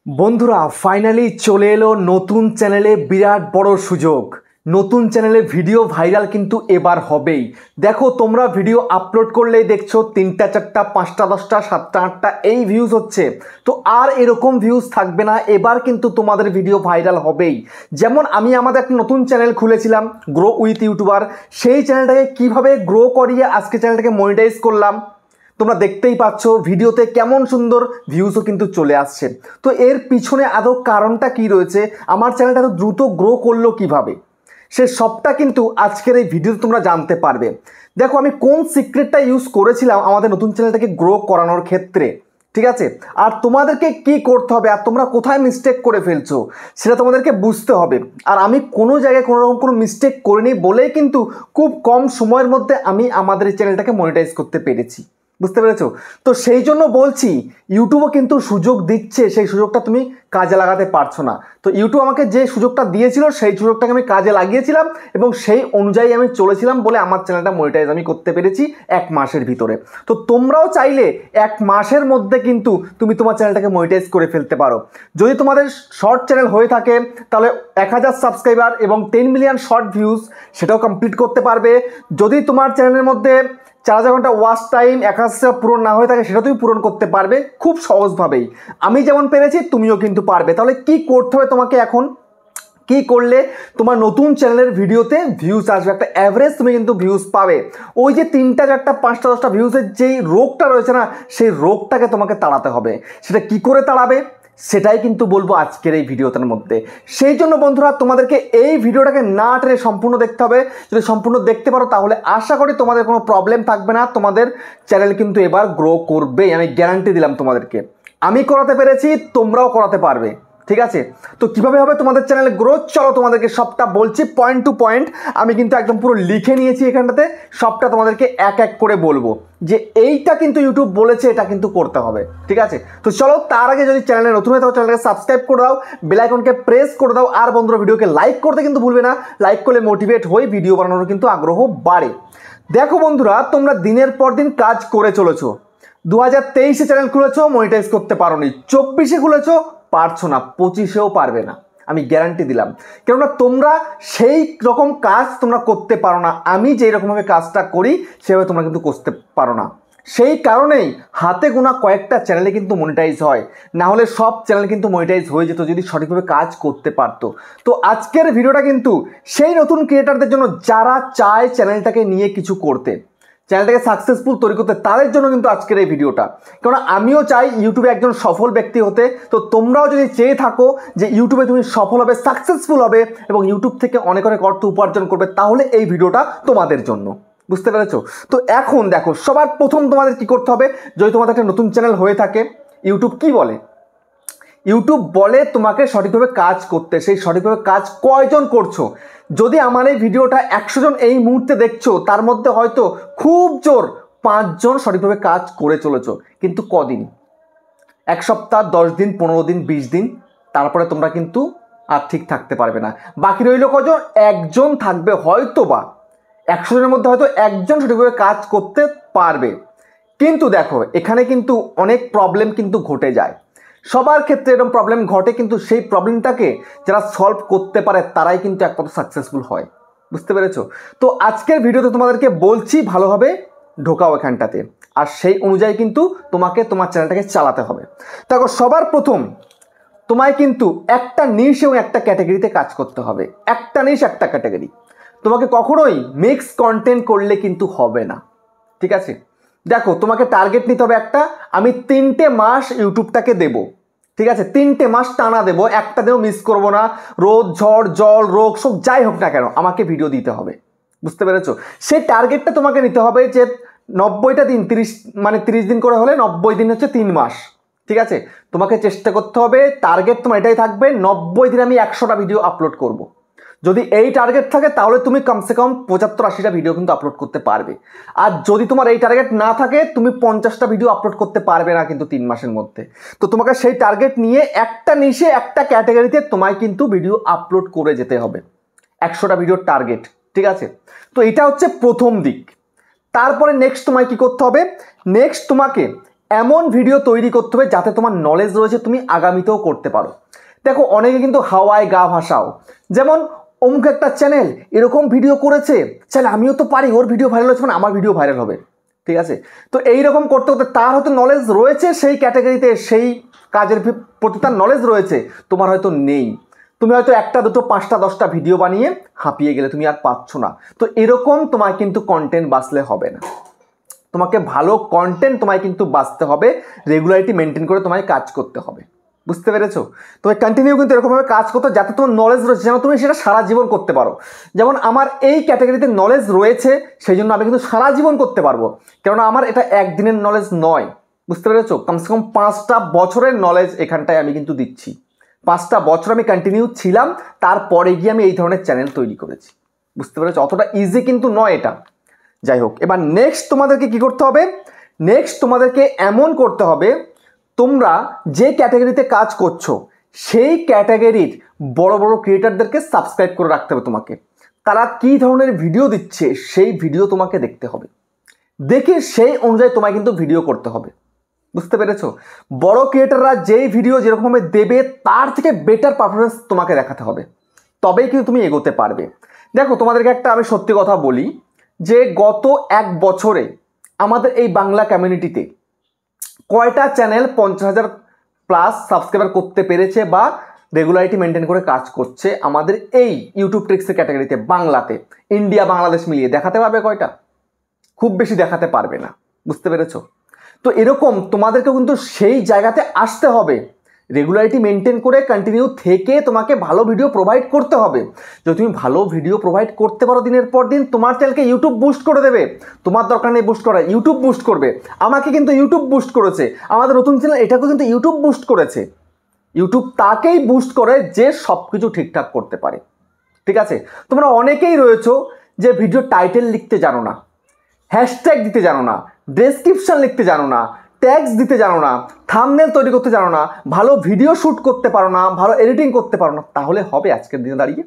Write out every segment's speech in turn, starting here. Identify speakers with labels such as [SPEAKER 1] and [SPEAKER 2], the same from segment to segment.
[SPEAKER 1] বন্ধুরা ফাইনালি চলে এলো নতুন চ্যানেলে বিরাট বড় সুযোগ। নতুন চ্যানেলে ভিডিও ভাইরাল কিন্তু এবার হবেই। দেখো তোমরা ভিডিও আপলোড করলেই দেখছো 3টা 4টা 5টা 10টা 7টা 8টা এই ভিউজ হচ্ছে। তো আর এরকম ভিউজ থাকবে না, এবার কিন্তু তোমাদের ভিডিও ভাইরাল হবেই। যেমন আমি আমাদের একটা নতুন চ্যানেল খুলেছিলাম গ্রো উইথ ইউটিউবার, সেই চ্যানেলটাকে কিভাবে গ্রো করিয়ে আজকে চ্যানেলটাকে মনিটাইজ করলাম তোমরা দেখতেই পাচ্ছ। ভিডিওতে কেমন সুন্দর ভিউজও কিন্তু চলে আসছে। তো এর পিছনে আদৌ কারণটা কি রয়েছে, আমার চ্যানেলটা এত দ্রুত গ্রো করলো কিভাবে, সে সবটা কিন্তু আজকের এই ভিডিওতে তোমরা জানতে পারবে। দেখো আমি কোন সিক্রেটটা ইউজ করেছিলাম আমাদের নতুন চ্যানেলটাকে গ্রো করানোর ক্ষেত্রে, ঠিক আছে। আর তোমাদেরকে কি করতে হবে আর তোমরা কোথায় মিস্টেক করে ফেলছো সেটা তোমাদেরকে বুঝতে হবে। আর আমি কোনো জায়গায় কোনো রকম কোনো মিস্টেক করিনি বলেই কিন্তু খুব কম সময়ের মধ্যে আমি আমাদের এই চ্যানেলটাকে মনিটাইজ করতে পেরেছি, বুঝতে পেরেছো। তো সেই জন্য বলছি ইউটিউবও কিন্তু সুযোগ দিচ্ছে, সেই সুযোগটা তুমি কাজে লাগাতে পারছো না। তো ইউটিউব আমাকে যে সুযোগটা দিয়েছিল সেই সুযোগটাকে আমি কাজে লাগিয়েছিলাম এবং সেই অনুযায়ী আমি চলেছিলাম বলে আমার চ্যানেলটা মনিটাইজ আমি করতে পেরেছি 1 মাসের ভিতরে। তো তোমরাও চাইলে 1 মাসের মধ্যে কিন্তু তুমি তোমার চ্যানেলটাকে মনিটাইজ করে ফেলতে পারো। যদি তোমাদের শর্ট চ্যানেল হয়ে থাকে তাহলে 1000 সাবস্ক্রাইবার এবং 10 মিলিয়ন শর্ট ভিউজ সেটাও কমপ্লিট করতে পারবে। যদি তোমার চ্যানেলের মধ্যে 4000 ঘন্টা ওয়াচ টাইম 1000 পূরণ না হয়ে থাকে সেটা তুমি পূরণ করতে পারবে খুব সহজভাবেই। আমি যেমন পেরেছি তুমিও কিন্তু পারবে। তাহলে কি করতে হবে তোমাকে, এখন কি করলে তোমার নতুন চ্যানেলের ভিডিওতে ভিউজ আসবে, একটা অ্যাভারেজ তুমি কিন্তু ভিউজ পাবে। ওই যে 3টা 4টা 5টা 10টা ভিউজের যেই রোগটা রয়েছে না, সেই রোগটাকে তোমাকে তাড়াতে হবে। সেটা কি করে তাড়াবে সেটাই কিন্তু বলবো আজকের এই ভিডিওটার মধ্যে। সেই জন্য বন্ধুরা তোমাদেরকে এই ভিডিওটাকে না টেনে সম্পূর্ণ দেখতে হবে। যদি সম্পূর্ণ দেখতে পারো তাহলে আশা করি তোমাদের কোনো প্রবলেম থাকবে না, তোমাদের চ্যানেল কিন্তু এবার গ্রো করবেই, আমি গ্যারান্টি দিলাম তোমাদেরকে। আমি করাতে পেরেছি, তোমরাও করাতে পারবে, ঠিক আছে। তো কিভাবে হবে তোমাদের চ্যানেল গ্রোথ, চলো তোমাদেরকে সবটা বলছি পয়েন্ট টু পয়েন্ট। আমি কিন্তু একদম পুরো লিখে নিয়েছি এখানটাতে, সবটা তোমাদেরকে এক এক করে বলবো যে এইটা কিন্তু ইউটিউব বলেছে এটা কিন্তু করতে হবে, ঠিক আছে। তো চলো তার আগে যদি চ্যানেলে নতুন হয়ে থাকো চ্যানেলকে সাবস্ক্রাইব করে দাও, বেল আইকনকে প্রেস করে দাও, আর বন্ধুরা ভিডিওকে লাইক করতে কিন্তু ভুলবে না। লাইক করলে মোটিভেট হয়ে ভিডিও বানানোর কিন্তু আগ্রহ বাড়ে। দেখো বন্ধুরা তোমরা দিনের পর দিন কাজ করে চলেছো। 2023-এ চ্যানেল খুলেছো, মনিটাইজ করতে পারোনি। 24-এ খুলেছো, পারছো না। 25-এও পারবে না, আমি গ্যারান্টি দিলাম। কেননা তোমরা সেই রকম কাজ তোমরা করতে পারো না, আমি যেই রকমভাবে কাজটা করি সেভাবে তোমরা কিন্তু করতে পারো না। সেই কারণেই হাতে গোনা কয়েকটা চ্যানেলে কিন্তু মনিটাইজ হয়, না হলে সব চ্যানেল কিন্তু মনিটাইজ হয়ে যেত যদি সঠিকভাবে কাজ করতে পারতো। তো আজকের ভিডিওটা কিন্তু সেই নতুন ক্রিয়েটারদের জন্য যারা চায় চ্যানেলটাকে নিয়ে কিছু করতে, চ্যানেলটাকে সাকসেসফুল তৈরি করতে, তাদের জন্য কিন্তু আজকের এই ভিডিওটা। কারণ আমিও চাই ইউটিউবে একজন সফল ব্যক্তি হতে। তো তোমরাও যদি চেয়ে থাকো যে ইউটিউবে তুমি সফল হবে, সাকসেসফুল হবে এবং ইউটিউব থেকে অনেক অনেক অর্থ উপার্জন করবে, তাহলে এই ভিডিওটা তোমাদের জন্য, বুঝতে পেরেছো। তো এখন দেখো সবার প্রথম তোমাদের কি করতে হবে, যদি তোমাদের একটা নতুন চ্যানেল হয়ে থাকে, ইউটিউব কি বলে, ইউটিউব বলে তোমাকে সঠিকভাবে কাজ করতে। সেই সঠিকভাবে কাজ কয়জন করছো, যদি আমার এই ভিডিওটা 100 জন এই মুহূর্তে দেখছো, তার মধ্যে হয়তো খুব জোর 5 জন সঠিকভাবে কাজ করে চলেছো। কিন্তু কদিন, 1 সপ্তাহ, 10 দিন, 15 দিন, 20 দিন, তারপরে তোমরা কিন্তু আর ঠিক থাকতে পারবে না। বাকি রইল কজন, একজন থাকবে হয়তো বা 100 জনের মধ্যে হয়তো একজন সঠিকভাবে কাজ করতে পারবে। কিন্তু দেখো এখানে কিন্তু অনেক প্রবলেম কিন্তু ঘটে যায়, সবার ক্ষেত্রে এরকম প্রবলেম ঘটে, কিন্তু সেই প্রবলেমটাকে যারা সলভ করতে পারে তারাই কিন্তু একমাত্র সাকসেসফুল হয়, বুঝতে পেরেছো। তো আজকের ভিডিওতে তোমাদেরকে বলছি ভালোভাবে ঢোকাও এখানটাতে, আর সেই অনুযায়ী কিন্তু তোমাকে তোমার চ্যানেলটাকে চালাতে হবে। দেখো সবার প্রথম তোমায় কিন্তু একটা নিশ এবং একটা ক্যাটাগরিতে কাজ করতে হবে। একটা নিশ একটা ক্যাটাগরি, তোমাকে কখনোই মিক্স কন্টেন্ট করলে কিন্তু হবে না, ঠিক আছে। দেখো তোমাকে টার্গেট নিতে হবে একটা, আমি 3টে মাস ইউটিউবটাকে দেব, ঠিক আছে। 3টে মাস টানা দেবো, একটা দিনও মিস করবো না। রোদ ঝড় জল রোগ সব যাই হোক না কেন আমাকে ভিডিও দিতে হবে, বুঝতে পেরেছো। সেই টার্গেটটা তোমাকে নিতে হবে যে 90টা দিন, 30 দিন করে হলে 90 দিন হচ্ছে 3 মাস, ঠিক আছে। তোমাকে চেষ্টা করতে হবে, টার্গেট তোমার এটাই থাকবে 90 দিন আমি 100টা ভিডিও আপলোড করব। যদি এই টার্গেট থাকে তাহলে তুমি কমসে কম 75-80টা ভিডিও কিন্তু আপলোড করতে পারবে। আর যদি তোমার এই টার্গেট না থাকে তুমি 50টা ভিডিও আপলোড করতে পারবে না কিন্তু 3 মাসের মধ্যে। তো তোমাকে সেই টার্গেট নিয়ে একটা নিশে একটা ক্যাটাগরিতে তোমায় কিন্তু ভিডিও আপলোড করে যেতে হবে, 100টা ভিডিওর টার্গেট, ঠিক আছে। তো এটা হচ্ছে প্রথম দিক। তারপরে নেক্সট তোমায় কি করতে হবে, নেক্সট তোমাকে এমন ভিডিও তৈরি করতে হবে যাতে তোমার নলেজ রয়েছে, তুমি আগামীতেও করতে পারো। দেখো অনেকে কিন্তু হাওয়ায় গা ভাসাও, যেমন অমুক একটা চ্যানেল এরকম ভিডিও করেছে, চলে আমিও তো পারি, ওর ভিডিও ভাইরাল হচ্ছে মানে আমার ভিডিও ভাইরাল হবে, ঠিক আছে? তো এইরকম করতে করতে তার হয়তো নলেজ রয়েছে সেই ক্যাটাগরিতে, সেই কাজের প্রতি তার নলেজ রয়েছে, তোমার হয়তো নেই। তুমি হয়তো একটা দুটো পাঁচটা 10টা ভিডিও বানিয়ে হাঁপিয়ে গেলে, তুমি আর পাচ্ছ না। তো এরকম তোমার কিন্তু কন্টেন্ট বাঁচলে হবে না, তোমাকে ভালো কন্টেন্ট তোমায় কিন্তু বাঁচতে হবে, রেগুলারিটি মেনটেন করে তোমায় কাজ করতে হবে। বুঝতে পেরেছো? তোমায় কন্টিনিউ কিন্তু এরকমভাবে কাজ করতে যাতে তোমার নলেজ রয়েছে, যেন তুমি সেটা সারা জীবন করতে পারো। যেমন আমার এই ক্যাটাগরিতে নলেজ রয়েছে, সেই জন্য আমি কিন্তু সারা জীবন করতে পারবো, কেননা আমার এটা একদিনের নলেজ নয়। বুঝতে পেরেছো? কমসে কম 5টা বছরের নলেজ এখানটায় আমি কিন্তু দিচ্ছি। 5টা বছর আমি কন্টিনিউ ছিলাম, তারপরে গিয়ে আমি এই ধরনের চ্যানেল তৈরি করেছি। বুঝতে পেরেছো? অতটা ইজি কিন্তু নয় এটা। যাই হোক, এবার নেক্সট তোমাদেরকে কি করতে হবে? নেক্সট তোমাদেরকে এমন করতে হবে, তোমরা যে ক্যাটাগরিতে কাজ করছো সেই ক্যাটাগরির বড় বড় ক্রিয়েটারদেরকে সাবস্ক্রাইব করে রাখতে হবে তোমাকে। তারা কি ধরনের ভিডিও দিচ্ছে সেই ভিডিও তোমাকে দেখতে হবে, দেখে সেই অনুযায়ী তোমায় কিন্তু ভিডিও করতে হবে। বুঝতে পেরেছো? বড় ক্রিয়েটাররা যেই ভিডিও যেরকমভাবে দেবে তার থেকে বেটার পারফরমেন্স তোমাকে দেখাতে হবে, তবেই কিন্তু তুমি এগোতে পারবে। দেখো তোমাদেরকে একটা আমি সত্যি কথা বলি, যে গত 1 বছরে আমাদের এই বাংলা কমিউনিটিতে কয়টা চ্যানেল 50,000 প্লাস সাবস্ক্রাইবার করতে পেরেছে বা রেগুলারিটি মেনটেন করে কাজ করছে আমাদের এই ইউটিউব ট্রিক্সের ক্যাটাগরিতে বাংলাতে, ইন্ডিয়া বাংলাদেশ মিলিয়ে দেখাতে পারবে কয়টা? খুব বেশি দেখাতে পারবে না। বুঝতে পেরেছো? তো এরকম তোমাদেরকে কিন্তু সেই জায়গাতে আসতে হবে, রেগুলারিটি মেনটেন করে কন্টিনিউ থেকে তোমাকে ভালো ভিডিও প্রোভাইড করতে হবে। যদি তুমি ভালো ভিডিও প্রোভাইড করতে পারো দিনের পর দিন, তোমার চ্যানেলকে ইউটিউব বুস্ট করে দেবে। তোমার দরকার নেই বুস্ট করা, ইউটিউব বুস্ট করবে। আমাকে কিন্তু ইউটিউব বুস্ট করেছে, আমাদের নতুন চ্যানেল এটাকেও কিন্তু ইউটিউব বুস্ট করেছে। ইউটিউব তাকেই বুস্ট করে যে সব কিছু ঠিকঠাক করতে পারে। ঠিক আছে? তোমরা অনেকেই রয়েছো যে ভিডিও টাইটেল লিখতে জানো না, হ্যাশট্যাগ দিতে জানো না, ডেসক্রিপশন লিখতে জানো না, ট্যাগস দিতে জানো না, থাম্বনেল তৈরি করতে জানো না, ভালো ভিডিও শ্যুট করতে পারো না, ভালো এডিটিং করতে পারো না, তাহলে হবে আজকের দিনে দাঁড়িয়ে?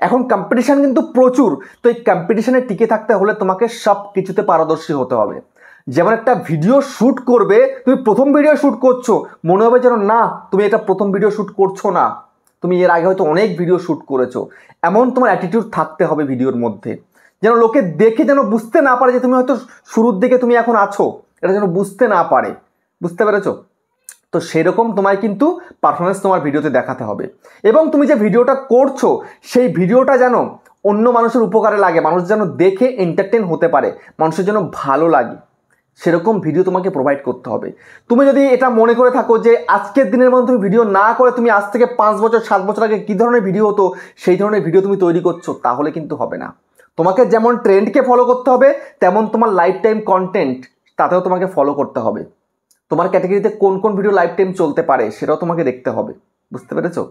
[SPEAKER 1] এখন কম্পিটিশন কিন্তু প্রচুর। তো এই কম্পিটিশনে টিকে থাকতে হলে তোমাকে সব কিছুতে পারদর্শী হতে হবে। যেমন একটা ভিডিও শ্যুট করবে, তুমি প্রথম ভিডিও শ্যুট করছো, মনে হবে যেন না তুমি এটা প্রথম ভিডিও শ্যুট করছো না, তুমি এর আগে হয়তো অনেক ভিডিও শ্যুট করেছো। এমন তোমার অ্যাটিটিউড থাকতে হবে ভিডিওর মধ্যে, যেন লোকে দেখে যেন বুঝতে না পারে যে তুমি হয়তো শুরুর দিকে তুমি এখন আছো, এটা যেন বুঝতে না পারে। বুঝতে পেরেছো? তো সেরকম তোমায় কিন্তু পারফরমেন্স তোমার ভিডিওতে দেখাতে হবে, এবং তুমি যে ভিডিওটা করছো সেই ভিডিওটা যেন অন্য মানুষের উপকারে লাগে, মানুষ যেন দেখে এন্টারটেন হতে পারে, মানুষের জন্য ভালো লাগে, সেরকম ভিডিও তোমাকে প্রোভাইড করতে হবে। তুমি যদি এটা মনে করে থাকো যে আজকের দিনের মধ্যে তুমি ভিডিও না করে তুমি আজ থেকে 5 বছর 7 বছর আগে কী ধরনের ভিডিও হতো সেই ধরনের ভিডিও তুমি তৈরি করছো, তাহলে কিন্তু হবে না। তোমাকে যেমন ট্রেন্ডকে ফলো করতে হবে, তেমন তোমার লাইফ টাইম কন্টেন্ট তাতেও তোমাকে ফলো করতে হবে। তোমার ক্যাটাগরিতে কোন কোন ভিডিও লাইফ টাইম চলতে পারে সেটাও তোমাকে দেখতে হবে। বুঝতে পেরেছো?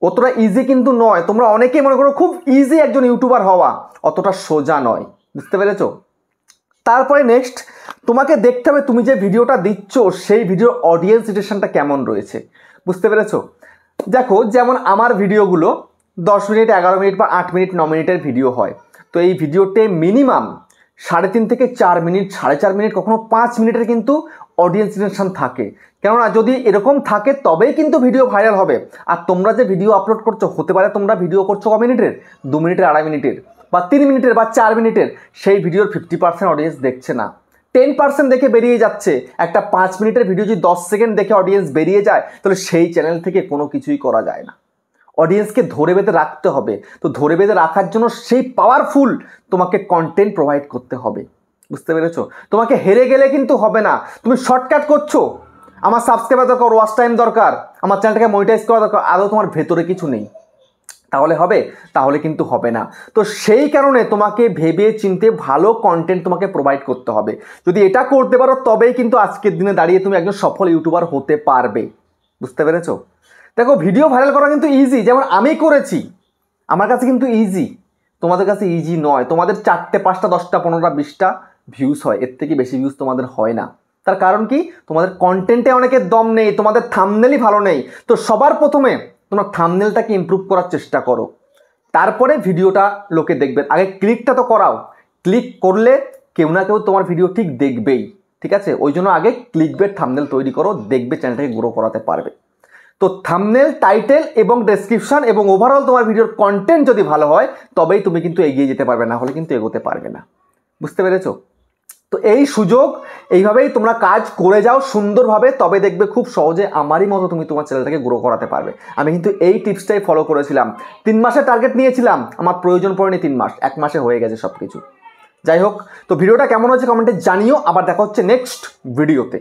[SPEAKER 1] অতটা ইজি কিন্তু নয়। তোমরা অনেকেই মনে করো খুব ইজি একজন ইউটিউবার হওয়া, অতটা সোজা নয়। বুঝতে পেরেছো? তারপরে নেক্সট তোমাকে দেখতে হবে তুমি যে ভিডিওটা দিচ্ছ সেই ভিডিওর অডিয়েন্স রিটেনশনটা কেমন রয়েছে। বুঝতে পেরেছো? দেখো যেমন আমার ভিডিওগুলো 10 মিনিট 11 মিনিট বা 8 মিনিট 9 মিনিটের ভিডিও হয়, তো এই ভিডিওতে মিনিমাম 3.5 থেকে 4 মিনিট, 4.5 মিনিট, কখনো 5 মিনিটের কিন্তু অডিয়েন্স রিটেনশন থাকে। কেননা যদি এরকম থাকে তবেই কিন্তু ভিডিও ভাইরাল হবে। আর তোমরা যে ভিডিও আপলোড করছো, হতে পারে তোমরা ভিডিও করছো ক মিনিটের, 2 মিনিটের, 2.5 মিনিটের বা 3 মিনিটের বা 4 মিনিটের, সেই ভিডিওর 50% অডিয়েন্স দেখছে না, 10% দেখে বেরিয়ে যাচ্ছে। একটা 5 মিনিটের ভিডিও যদি 10 সেকেন্ড দেখে অডিয়েন্স বেরিয়ে যায়, তাহলে সেই চ্যানেল থেকে কোনো কিছুই করা যায় না। অডিয়েন্সকে ধরে বেঁধে রাখতে হবে। তো ধরে বেঁধে রাখার জন্য সেই পাওয়ারফুল তোমাকে কন্টেন্ট প্রোভাইড করতে হবে। বুঝতে পেরেছো? তোমাকে হেরে গেলে কিন্তু হবে না। তুমি শর্টকাট করছো, আমার সাবস্ক্রাইবার দরকার, ওয়াচ টাইম দরকার, আমার চ্যানেলটাকে মনিটাইজ করা দরকার, আদৌ তোমার ভেতরে কিছু নেই, তাহলে হবে? তাহলে কিন্তু হবে না। তো সেই কারণে তোমাকে ভেবে চিন্তে ভালো কন্টেন্ট তোমাকে প্রোভাইড করতে হবে। যদি এটা করতে পারো তবেই কিন্তু আজকের দিনে দাঁড়িয়ে তুমি একজন সফল ইউটিউবার হতে পারবে। বুঝতে পেরেছো? দেখো ভিডিও ভাইরাল করা কিন্তু ইজি, যেমন আমি করেছি, আমার কাছে কিন্তু ইজি, তোমাদের কাছে ইজি নয়। তোমাদের 4টে 5টা 10টা 15টা 20টা ভিউজ হয়, এর থেকে বেশি ভিউজ তোমাদের হয় না। তার কারণ কি? তোমাদের কন্টেন্টে অনেকের দম নেই, তোমাদের থাম্বনেলই ভালো নেই। তো সবার প্রথমে তোমরা থাম্বনেলটাকে ইমপ্রুভ করার চেষ্টা করো, তারপরে ভিডিওটা লোকে দেখবে। আগে ক্লিকটা তো করাও, ক্লিক করলে কেউ না কেউ তোমার ভিডিও ঠিক দেখবেই। ঠিক আছে? ওই জন্য আগে ক্লিকবেট থাম্বনেল তৈরি করো, দেখবে চ্যানেলটাকে গ্রো করাতে পারবে। তো থাম্বনেল, টাইটেল এবং ডেসক্রিপশন এবং ওভারঅল তোমার ভিডিওর কন্টেন্ট যদি ভালো হয় তবেই তুমি কিন্তু এগিয়ে যেতে পারবে, না হলে কিন্তু এগোতে পারবে না। বুঝতে পেরেছো? তো এই সুযোগ, এইভাবেই তোমরা কাজ করে যাও সুন্দরভাবে, তবে দেখবে খুব সহজে আমারই মতো তুমি তোমার চ্যানেলটাকে গ্রো করাতে পারবে। আমি কিন্তু এই টিপসটাই ফলো করেছিলাম। 3 মাসের টার্গেট নিয়েছিলাম, আমার প্রয়োজন পড়েনি 3 মাস, 1 মাসে হয়ে গেছে সব কিছু। যাই হোক, তো ভিডিওটা কেমন হচ্ছে কমেন্টে জানিও। আবার দেখা হচ্ছে নেক্সট ভিডিওতে।